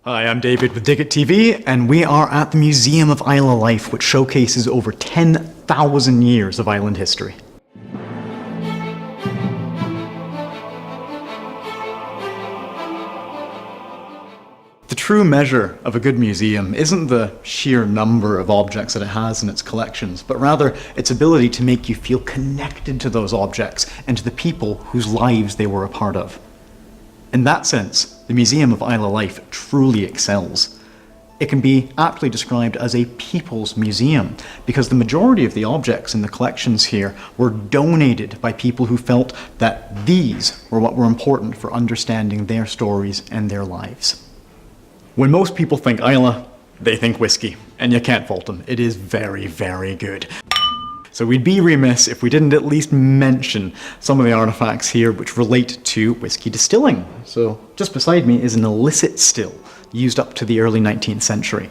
Hi, I'm David with Dig It TV, and we are at the Museum of Islay Life, which showcases over 10,000 years of island history. The true measure of a good museum isn't the sheer number of objects that it has in its collections, but rather its ability to make you feel connected to those objects and to the people whose lives they were a part of. In that sense, the Museum of Islay Life truly excels. It can be aptly described as a people's museum, because the majority of the objects in the collections here were donated by people who felt that these were what were important for understanding their stories and their lives. When most people think Islay, they think whiskey, and you can't fault them. It is very, very good. So we'd be remiss if we didn't at least mention some of the artifacts here which relate to whiskey distilling. So just beside me is an illicit still, used up to the early 19th century.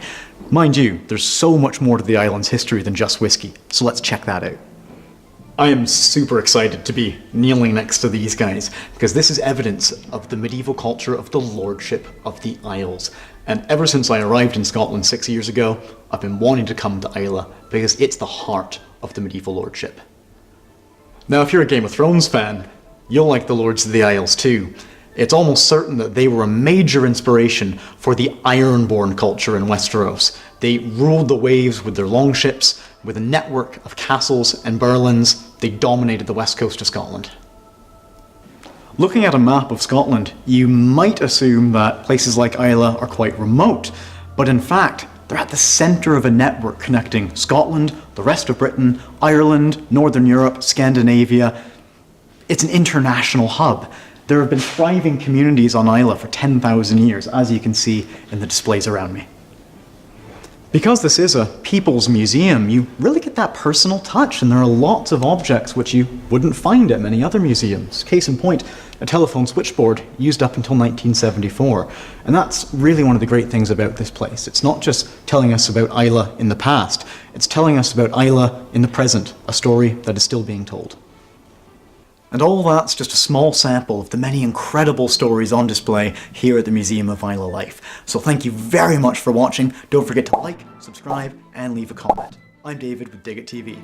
Mind you, there's so much more to the island's history than just whiskey, so let's check that out. I am super excited to be kneeling next to these guys, because this is evidence of the medieval culture of the lordship of the Isles. And ever since I arrived in Scotland 6 years ago, I've been wanting to come to Islay, because it's the heart of the medieval lordship. Now, if you're a Game of Thrones fan, you'll like the Lords of the Isles too. It's almost certain that they were a major inspiration for the Ironborn culture in Westeros. They ruled the waves with their longships, with a network of castles and burlins. They dominated the west coast of Scotland. Looking at a map of Scotland, you might assume that places like Islay are quite remote, but in fact, they're at the centre of a network connecting Scotland, the rest of Britain, Ireland, Northern Europe, Scandinavia. It's an international hub. There have been thriving communities on Islay for 10,000 years, as you can see in the displays around me. Because this is a people's museum, you really get that personal touch, and there are lots of objects which you wouldn't find at many other museums. Case in point, a telephone switchboard used up until 1974. And that's really one of the great things about this place. It's not just telling us about Islay in the past, it's telling us about Islay in the present, a story that is still being told. And all that's just a small sample of the many incredible stories on display here at the Museum of Islay Life. So thank you very much for watching. Don't forget to like, subscribe, and leave a comment. I'm David with Dig It TV.